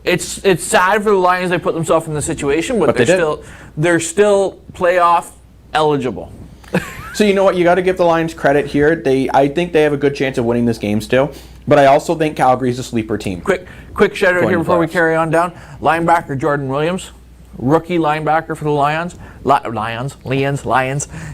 it's sad for the Lions they put themselves in the situation, but they're still playoff eligible. So you know what? You got to give the Lions credit here. I think they have a good chance of winning this game still, but I also think Calgary's a sleeper team. Quick shout out here before we carry on down. Linebacker Jordan Williams, rookie linebacker for the Lions,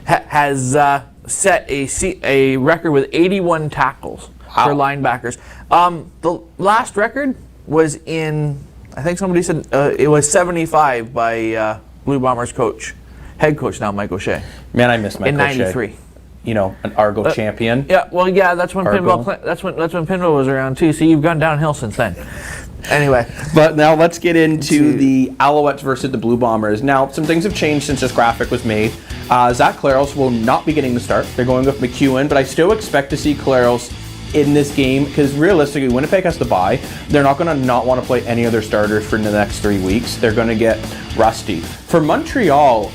has set a record with 81 tackles for linebackers. The last record was I think somebody said it was 75 by Blue Bombers head coach now, Mike O'Shea. Man, I miss Mike O'Shea. In '93. You know, an Argo champion. Yeah, well, yeah, that's when pinball. That's when pinball was around too. So you've gone downhill since then. Anyway, but now let's get into the Alouettes versus the Blue Bombers. Now, some things have changed since this graphic was made. Zach Claros will not be getting the start. They're going with McEwen, but I still expect to see Claros in this game because realistically, Winnipeg has to bye. They're not going to not want to play any of their starters for the next 3 weeks. They're going to get rusty. For Montreal,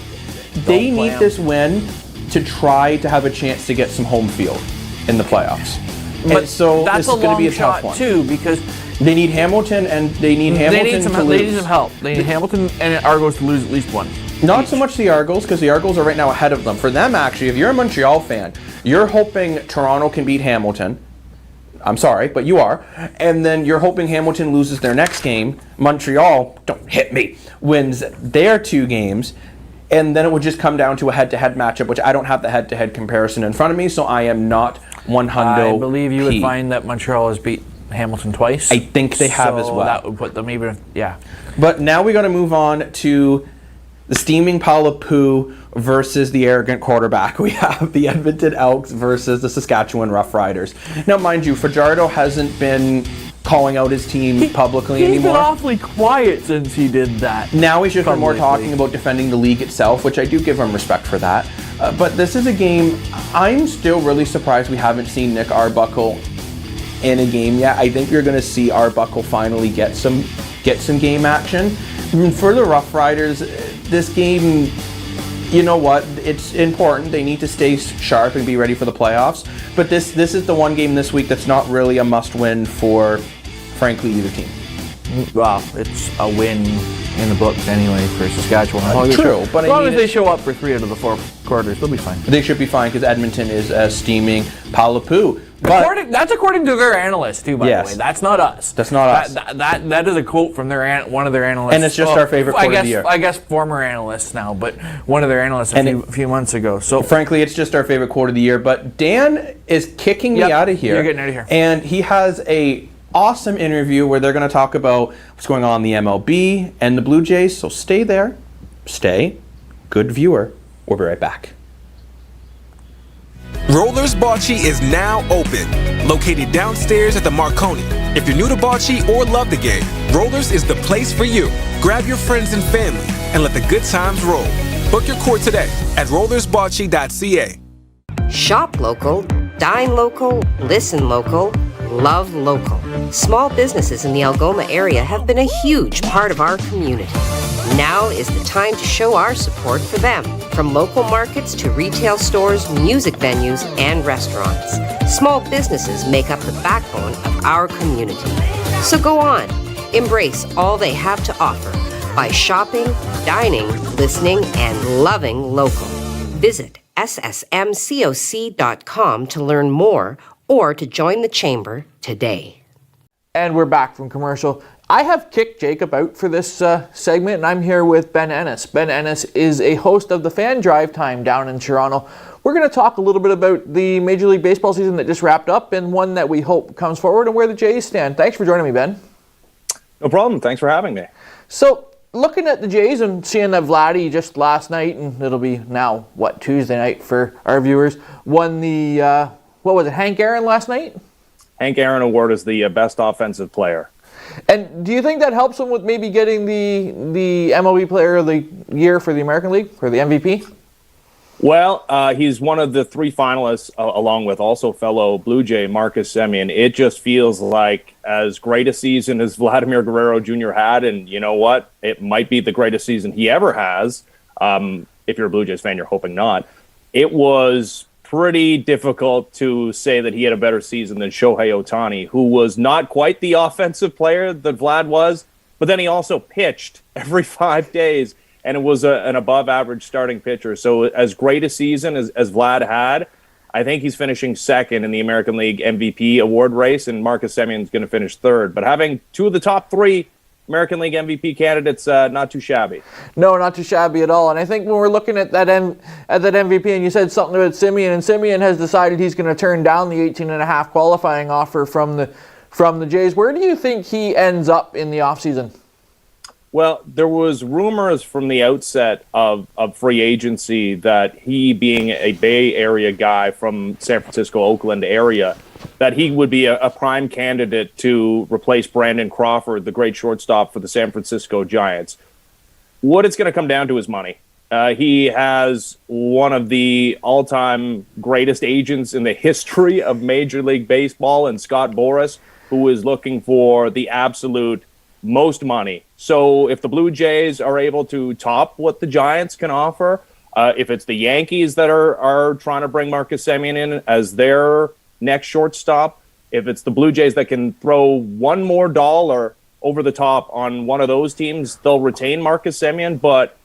they need this win to try to have a chance to get some home field in the playoffs. But and so that's this is going to be a tough one too, because they need Hamilton to lose. They need some help. They need Hamilton and Argos to lose at least one. Not so much the Argos, because the Argos are right now ahead of them. For them, actually, if you're a Montreal fan, you're hoping Toronto can beat Hamilton. I'm sorry, but you are. And then you're hoping Hamilton loses their next game. Montreal, don't hit me, wins their 2 games. And then it would just come down to a head-to-head matchup, which I don't have the head-to-head comparison in front of me, so I am not 100%. I believe you would find that Montreal has beat Hamilton twice. I think they have as well. That would put them even, yeah. But now we got to move on to the steaming pile of poo versus the arrogant quarterback. We have the Edmonton Elks versus the Saskatchewan Roughriders. Now, mind you, Fajardo hasn't been calling out his team publicly anymore. He's been awfully quiet since he did that. Now he's just been more talking about defending the league itself, which I do give him respect for that. But this is a game, I'm still really surprised we haven't seen Nick Arbuckle in a game yet. I think you're going to see Arbuckle finally get some game action. And for the Roughriders, this game, you know what? It's important. They need to stay sharp and be ready for the playoffs. But this is the one game this week that's not really a must-win for, frankly, either team. Well, it's a win in the books anyway for Saskatchewan. True, but as long as they show up for 3 out of the 4 quarters, they'll be fine. They should be fine because Edmonton is a steaming pile of poo. That's according to their analyst too, by the way. That's not us. That's not us. That is a quote from one of their analysts. And it's just our favorite quote of the year. I guess former analysts now, but one of their analysts a few months ago. So frankly, it's just our favorite quote of the year. But Dan is kicking me out of here. You're getting out of here. And he has a awesome interview where they're going to talk about what's going on in the MLB and the Blue Jays. So stay there. Stay. Good viewer. We'll be right back. Rollers Bocce is now open, located downstairs at the Marconi. If you're new to bocce or love the game, Rollers is the place for you. Grab your friends and family and let the good times roll. Book your court today at rollersbocce.ca. Shop local, dine local, listen local, love local. Small businesses in the Algoma area have been a huge part of our community. Now is the time to show our support for them. From local markets to retail stores, music venues, and restaurants. Small businesses make up the backbone of our community. So go on, embrace all they have to offer by shopping, dining, listening, and loving local. Visit ssmcoc.com to learn more or to join the chamber today. And we're back from commercial. I have kicked Jacob out for this segment, and I'm here with Ben Ennis. Ben Ennis is a host of the Fan Drive Time down in Toronto. We're going to talk a little bit about the Major League Baseball season that just wrapped up and one that we hope comes forward and where the Jays stand. Thanks for joining me, Ben. No problem. Thanks for having me. So, looking at the Jays and seeing that Vladdy just last night, and it'll be now, Tuesday night for our viewers, won the, Hank Aaron last night? Hank Aaron Award is the best offensive player. And do you think that helps him with maybe getting the MLB Player of the Year for the American League, for the MVP? Well, he's one of the 3 finalists, along with also fellow Blue Jay Marcus Semien. It just feels like as great a season as Vladimir Guerrero Jr. had, and you know what? It might be the greatest season he ever has. If you're a Blue Jays fan, you're hoping not. It was pretty difficult to say that he had a better season than Shohei Ohtani, who was not quite the offensive player that Vlad was, but then he also pitched every 5 days, and it was an above-average starting pitcher. So as great a season as Vlad had, I think he's finishing second in the American League MVP award race, and Marcus Semion's going to finish third. But having two of the top three American League MVP candidates, not too shabby. No, not too shabby at all. And I think when we're looking at that MVP, and you said something about Semien, and Semien has decided he's going to turn down the 18.5 qualifying offer from the Jays. Where do you think he ends up in the offseason? Well, there was rumors from the outset of free agency that he, being a Bay Area guy from San Francisco, Oakland area, that he would be a prime candidate to replace Brandon Crawford, the great shortstop for the San Francisco Giants. What it's going to come down to is money. He has one of the all-time greatest agents in the history of Major League Baseball, and Scott Boras, who is looking for the absolute most money. So if the Blue Jays are able to top what the Giants can offer, if it's the Yankees that are trying to bring Marcus Semien in as their next shortstop, if it's the Blue Jays that can throw one more dollar over the top on one of those teams, they'll retain Marcus Semien. But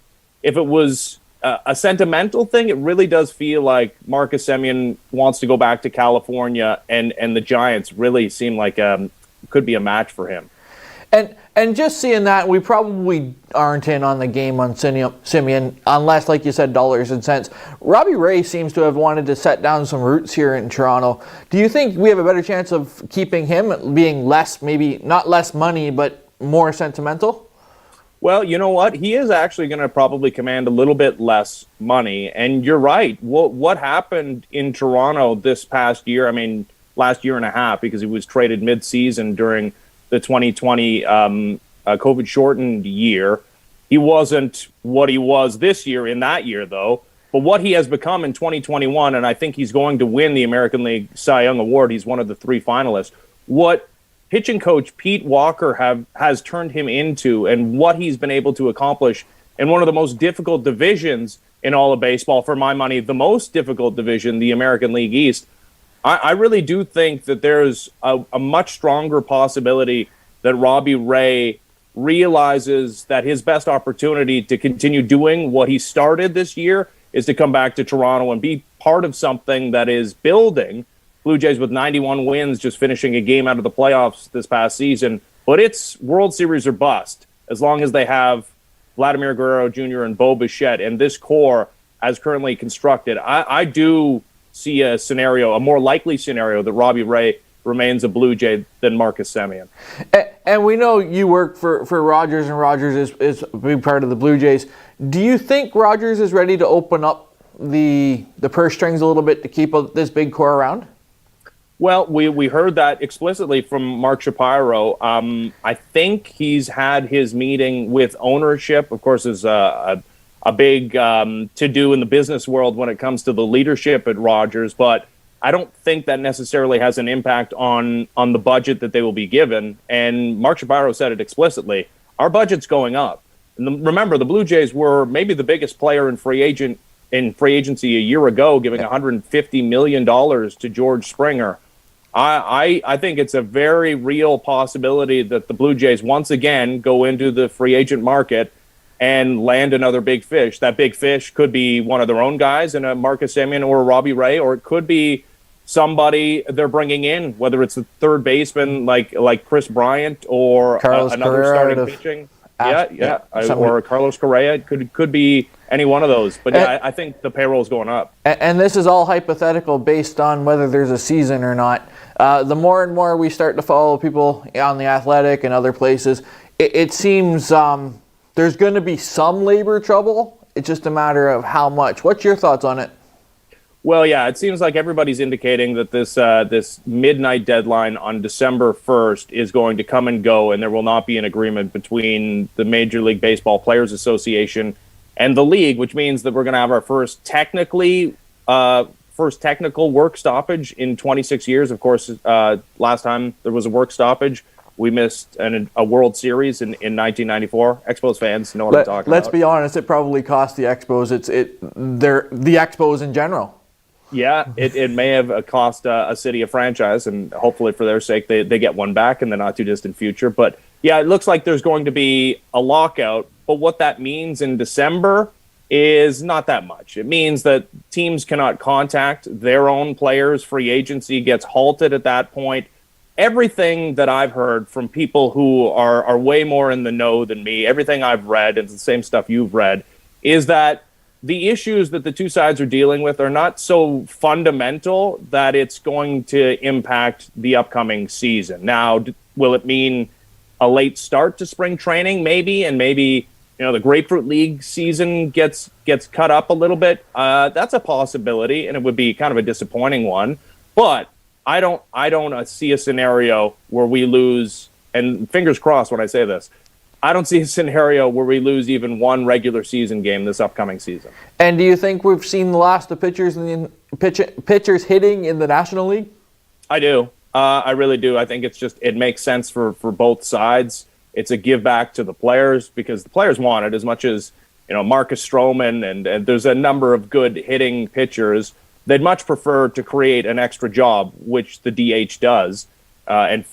if it was a sentimental thing, it really does feel like Marcus Semien wants to go back to California, and the Giants really seem like could be a match for him. And just seeing that, we probably aren't in on the game on Semien, unless, like you said, dollars and cents. Robbie Ray seems to have wanted to set down some roots here in Toronto. Do you think we have a better chance of keeping him, being less, maybe not less money, but more sentimental? Well, you know what? He is actually going to probably command a little bit less money. And you're right. What happened in Toronto this past year, I mean, last year and a half, because he was traded mid-season during the 2020 COVID-shortened year. He wasn't what he was this year in that year, though. But what he has become in 2021, and I think he's going to win the American League Cy Young Award. He's one of the three finalists. What pitching coach Pete Walker has turned him into, and what he's been able to accomplish in one of the most difficult divisions in all of baseball, for my money, the most difficult division, the American League East. I really do think that there's a much stronger possibility that Robbie Ray realizes that his best opportunity to continue doing what he started this year is to come back to Toronto and be part of something that is building. Blue Jays with 91 wins, just finishing a game out of the playoffs this past season. But it's World Series or bust, as long as they have Vladimir Guerrero Jr. and Bo Bichette and this core as currently constructed. I do see a scenario, a more likely scenario, that Robbie Ray remains a Blue Jay than Marcus Semien. And we know you work for Rogers, and Rogers is a big part of the Blue Jays. Do you think Rogers is ready to open up the purse strings a little bit to keep this big core around? Well, we heard that explicitly from Mark Shapiro. I think he's had his meeting with ownership. Of course, there's a big to-do in the business world when it comes to the leadership at Rogers, but I don't think that necessarily has an impact on the budget that they will be given. And Mark Shapiro said it explicitly. Our budget's going up. And remember, the Blue Jays were maybe the biggest player in free agency a year ago, giving $150 million to George Springer. I think it's a very real possibility that the Blue Jays once again go into the free agent market and land another big fish. That big fish could be one of their own guys in a Marcus Semien or a Robbie Ray, or it could be somebody they're bringing in, whether it's a third baseman like Chris Bryant or another starting pitching. Or Carlos Correa. Could be any one of those. But yeah, I think the payroll is going up. And this is all hypothetical based on whether there's a season or not. The more and more we start to follow people on The Athletic and other places, it seems there's going to be some labor trouble. It's just a matter of how much. What's your thoughts on it? Well, yeah, it seems like everybody's indicating that this midnight deadline on December 1st is going to come and go, and there will not be an agreement between the Major League Baseball Players Association and the league, which means that we're going to have our first technical work stoppage in 26 years. Of course, last time there was a work stoppage, we missed a World Series in 1994. Expos fans know what I'm talking about. Let's be honest, it probably cost the Expos. The Expos in general. Yeah, it may have cost a city a franchise, and hopefully for their sake they get one back in the not too distant future. But yeah, it looks like there's going to be a lockout, but what that means in December is not that much. It means that teams cannot contact their own players. Free agency gets halted at that point. Everything that I've heard from people who are way more in the know than me, everything I've read, and it's the same stuff you've read, is that the issues that the two sides are dealing with are not so fundamental that it's going to impact the upcoming season. Now, will it mean a late start to spring training? Maybe, and maybe the Grapefruit League season gets cut up a little bit. That's a possibility, and it would be kind of a disappointing one. But I don't see a scenario where we lose, and fingers crossed when I say this, I don't see a scenario where we lose even one regular season game this upcoming season. And do you think we've seen the last of pitchers hitting in the National League? I do. I really do. I think it makes sense for both sides. It's a give back to the players because the players want it as much as, Marcus Stroman and there's a number of good hitting pitchers. They'd much prefer to create an extra job, which the DH does. And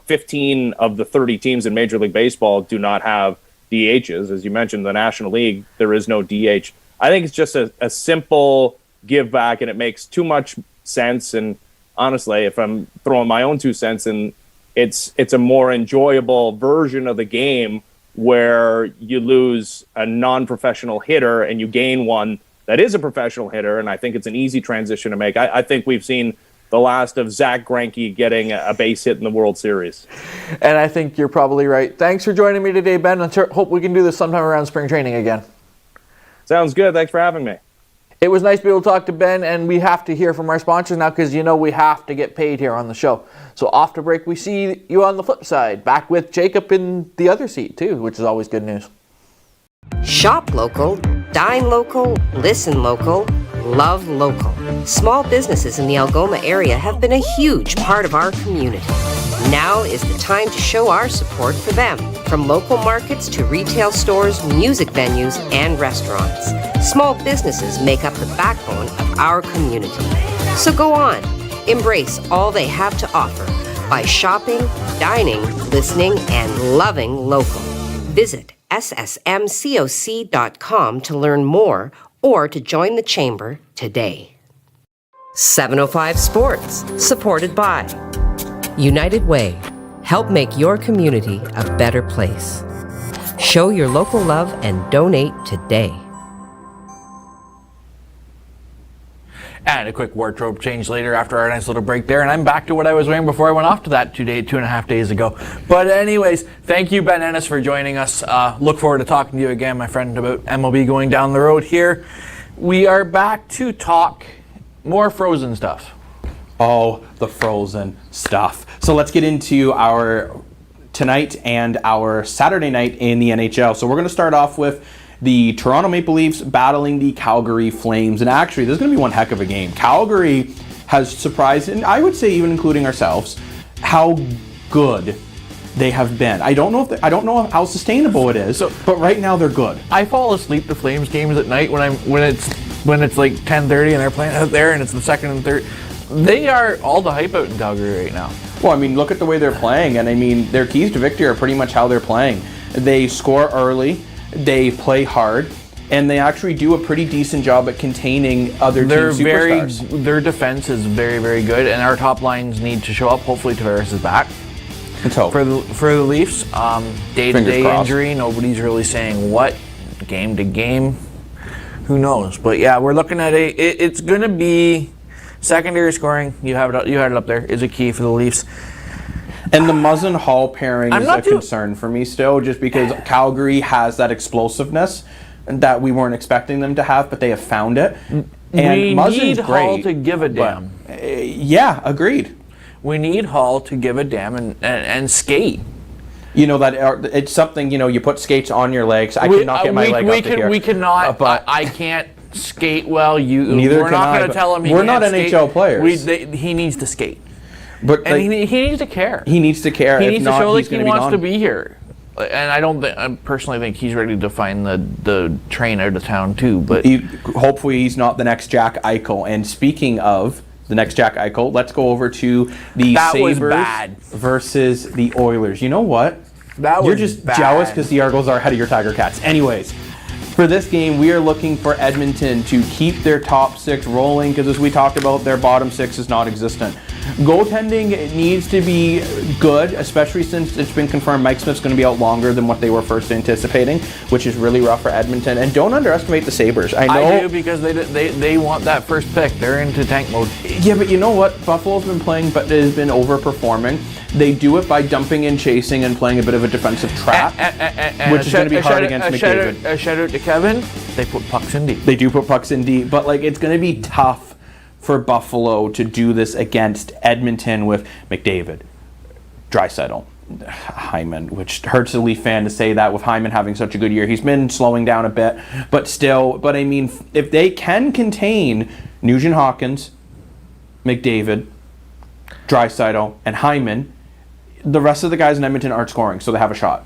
15 of the 30 teams in Major League Baseball do not have DHs. As you mentioned, the National League, there is no DH. I think it's just a simple give back, and it makes too much sense. And honestly, if I'm throwing my own 2 cents in, it's a more enjoyable version of the game where you lose a non-professional hitter and you gain one that is a professional hitter, and I think it's an easy transition to make. I think we've seen the last of Zach Greinke getting a base hit in the World Series. And I think you're probably right. Thanks for joining me today, Ben. I hope we can do this sometime around spring training again. Sounds good. Thanks for having me. It was nice to be able to talk to Ben, and we have to hear from our sponsors now because we have to get paid here on the show. So off to break, we see you on the flip side, back with Jacob in the other seat too, which is always good news. Shop local, dine local, listen local, love local. Small businesses in the Algoma area have been a huge part of our community. Now is the time to show our support for them. From local markets to retail stores, music venues, and restaurants. Small businesses make up the backbone of our community. So go on, embrace all they have to offer by shopping, dining, listening, and loving local. Visit ssmcoc.com to learn more or to join the chamber today. 705 Sports, supported by United Way. Help make your community a better place. Show your local love and donate today. And a quick wardrobe change later after our nice little break there, and I'm back to what I was wearing before I went off to that 2.5 days ago. But anyways, thank you, Ben Ennis, for joining us. Look forward to talking to you again, my friend, about MLB going down the road here. We are back to talk more Frozen stuff. Oh, the Frozen stuff. So let's get into our tonight and our Saturday night in the NHL. So we're going to start off with the Toronto Maple Leafs battling the Calgary Flames. And actually, this is going to be one heck of a game. Calgary has surprised, and I would say even including ourselves, how good they have been. I don't know how sustainable it is, but right now they're good. I fall asleep to Flames games at night when it's like 10:30 and they're playing out there and it's the second and third. They are all the hype out in Calgary right now. Well, I mean, look at the way they're playing, and I mean, their keys to victory are pretty much how they're playing. They score early, they play hard, and they actually do a pretty decent job at containing other team superstars. Their defense is very, very good, and our top lines need to show up. Hopefully, Tavares is back. Let's hope. For the Leafs, day-to-day injury, nobody's really saying what, game to game, who knows? But yeah, we're looking at it's going to be secondary scoring. You had it up there. Is a key for the Leafs. And the Muzzin Hall pairing is a concern for me still, just because Calgary has that explosiveness that we weren't expecting them to have, but they have found it. And we Muzzin's need great, Hall to give a damn. Yeah, agreed. We need Hall to give a damn and skate. You know, that it's something, you put skates on your legs. I cannot get my leg up to here. We cannot, but I can't skate well. Neither we're not going to tell him he we're can't not skate. NHL players. He needs to skate. But and he needs to care. He needs to care. He needs to show like he wants to be here. And I personally think he's ready to find the train out of town too. But hopefully he's not the next Jack Eichel. And speaking of the next Jack Eichel, let's go over to the Sabres versus the Oilers. You know what? That was You're just bad. jealous because the Argos are ahead of your Tiger Cats. Anyways, for this game, we are looking for Edmonton to keep their top 6 rolling because, as we talked about, their bottom 6 is non-existent. Goaltending needs to be good, especially since it's been confirmed Mike Smith's going to be out longer than what they were first anticipating, which is really rough for Edmonton. And don't underestimate the Sabres. I do, because they want that first pick. They're into tank mode. Yeah, but you know what? Buffalo's been playing, but it has been overperforming. They do it by dumping and chasing and playing a bit of a defensive trap, which is going to be hard against McDavid. A shout out to Kevin. They put pucks in deep. They do put pucks in deep, but like it's going to be tough for Buffalo to do this against Edmonton with McDavid, Draisaitl, Hyman, which hurts a Leaf fan to say that with Hyman having such a good year. He's been slowing down a bit, but still. But I mean, if they can contain Nugent-Hopkins, McDavid, Draisaitl, and Hyman, the rest of the guys in Edmonton aren't scoring, so they have a shot.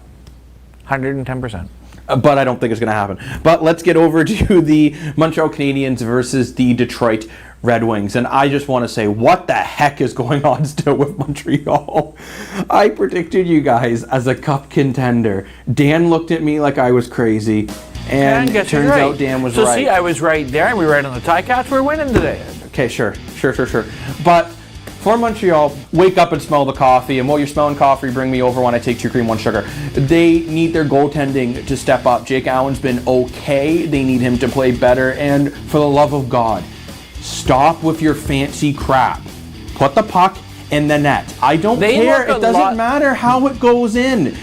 110%. But I don't think it's going to happen. But let's get over to the Montreal Canadiens versus the Detroit Red Wings. And I just want to say, what the heck is going on still with Montreal? I predicted you guys as a cup contender. Dan looked at me like I was crazy. And it turns out Dan was right. So see, I was right there, and we were right on the Ticats. We're winning today. Okay, sure. But for Montreal, wake up and smell the coffee. And while you're smelling coffee, bring me over when I take 2 cream, 1 sugar. They need their goaltending to step up. Jake Allen's been okay. They need him to play better. And for the love of God, stop with your fancy crap. Put the puck in the net. I don't care. It doesn't matter how it goes in.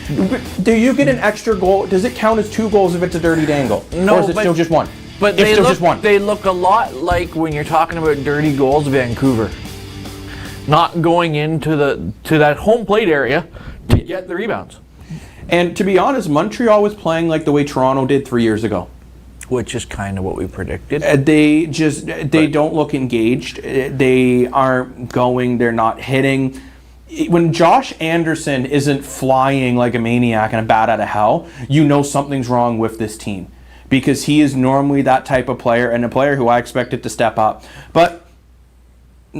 Do you get an extra goal? Does it count as 2 goals if it's a dirty dangle? No, or is it still just 1? But they look a lot like when you're talking about dirty goals, Vancouver. Not going into that home plate area to get the rebounds. And to be honest, Montreal was playing like the way Toronto did 3 years ago. Which is kind of what we predicted. They don't look engaged. They aren't going. They're not hitting. When Josh Anderson isn't flying like a maniac and a bat out of hell, you know something's wrong with this team. Because he is normally that type of player, and a player who I expected to step up. But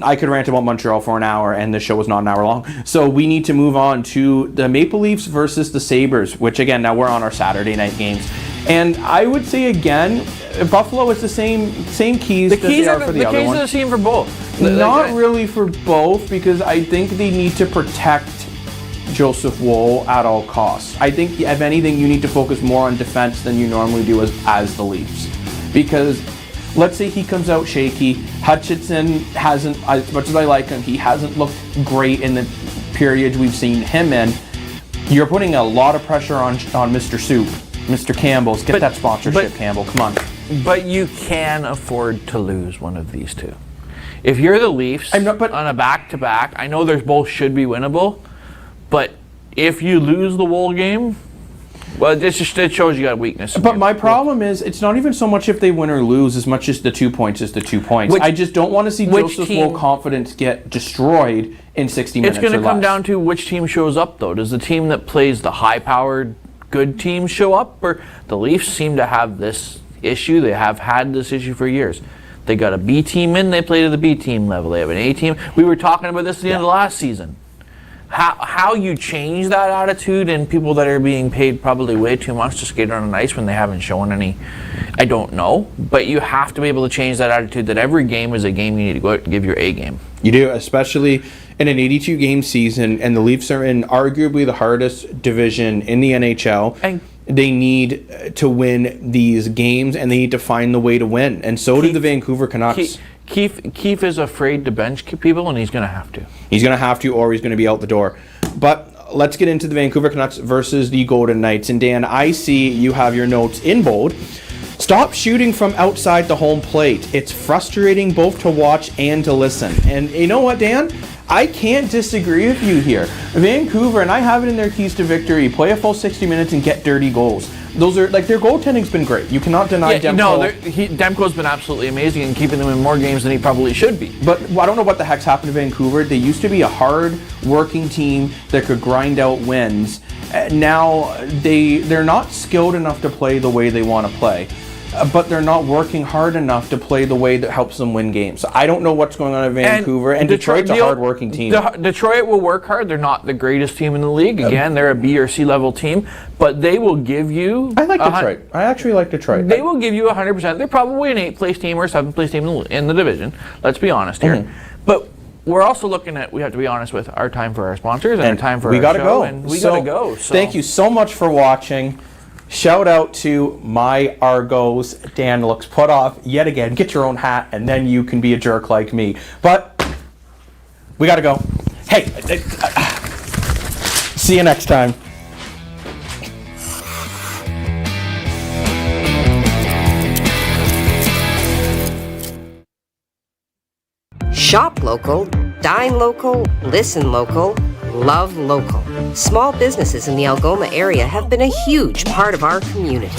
I could rant about Montreal for an hour, and the show was not an hour long. So we need to move on to the Maple Leafs versus the Sabres, which again, now we're on our Saturday night games. And I would say again, Buffalo is the same keys that they are for the other one. The keys are the same for both. Not really for both, because I think they need to protect Joseph Woll at all costs. I think, if anything, you need to focus more on defense than you normally do as the Leafs. Because let's say he comes out shaky. Hutchinson hasn't, as much as I like him, he hasn't looked great in the periods we've seen him in. You're putting a lot of pressure on Mr. Soup, Mr. Campbell's. Get that sponsorship, Campbell. Come on. But you can afford to lose one of these two. If you're the Leafs on a back-to-back, I know there's both should be winnable, but if you lose the Woll game, well, it shows you got a weakness. But my problem is, it's not even so much if they win or lose as much as the 2 points is the 2 points. I just don't want to see Joseph Woll confidence get destroyed in 60 minutes or less. It's going to come down to which team shows up, though. Does the team that plays the high-powered, good team show up? Or the Leafs seem to have this issue. They have had this issue for years. They got a B team in, they play to the B team level. They have an A team. We were talking about this at the end of last season. How you change that attitude in people that are being paid probably way too much to skate on the ice when they haven't shown any, I don't know. But you have to be able to change that attitude that every game is a game you need to go out and give your A game. You do, especially in an 82-game season, and the Leafs are in arguably the hardest division in the NHL. And they need to win these games, and they need to find the way to win. And so do the Vancouver Canucks. Keefe is afraid to bench people, and he's going to have to. He's going to have to, or he's going to be out the door. But let's get into the Vancouver Canucks versus the Golden Knights. And Dan, I see you have your notes in bold. Stop shooting from outside the home plate. It's frustrating both to watch and to listen. And you know what, Dan? I can't disagree with you here. Vancouver, and I have it in their keys to victory, play a full 60 minutes and get dirty goals. Those are, like, their goaltending's been great. You cannot deny Demko. No, Demko's been absolutely amazing in keeping them in more games than he probably should be. But I don't know what the heck's happened to Vancouver. They used to be a hard-working team that could grind out wins. Now, they're not skilled enough to play the way they want to play. but they're not working hard enough to play the way that helps them win games. So I don't know what's going on in Vancouver, and Detroit's a hard-working team. Detroit will work hard. They're not the greatest team in the league. Again, they're a B or C level team, but they will give you... I like Detroit. I actually like Detroit. They will give you 100%. They're probably an 8th place team or 7th place team in the division. Let's be honest here. But we're also looking at, we have to be honest with our time for our sponsors and our time for our show. And we got to go. So. Thank you so much for watching. Shout out to my Argos. Dan looks put off yet again. Get your own hat, and then you can be a jerk like me. But we got to go. Hey, see you next time. Shop local, dine local, listen local, love local. Small businesses in the Algoma area have been a huge part of our community.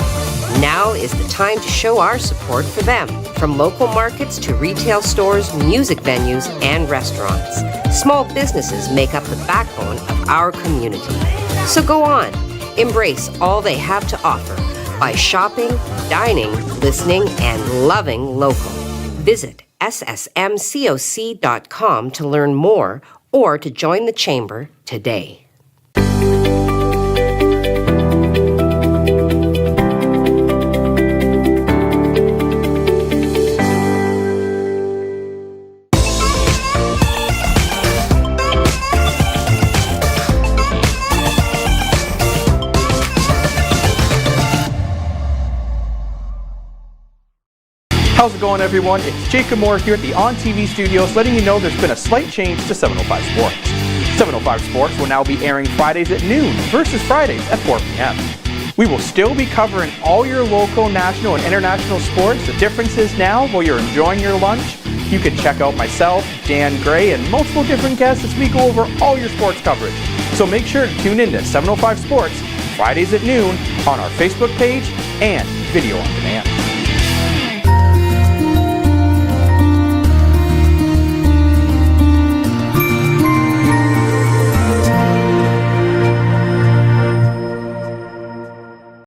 Now is the time to show our support for them, from local markets to retail stores, music venues, and restaurants. Small businesses make up the backbone of our community. So go on, embrace all they have to offer by shopping, dining, listening, and loving local. Visit ssmcoc.com to learn more or to join the chamber today. How's it going, everyone? It's Jacob Moore here at the On TV studios, letting you know there's been a slight change to 705 Sports. 705 Sports will now be airing Fridays at noon versus Fridays at 4 p.m. We will still be covering all your local, national, and international sports. The difference is now, while you're enjoying your lunch, you can check out myself, Dan Gray, and multiple different guests as we go over all your sports coverage. So make sure to tune in to 705 Sports Fridays at noon on our Facebook page and video on demand.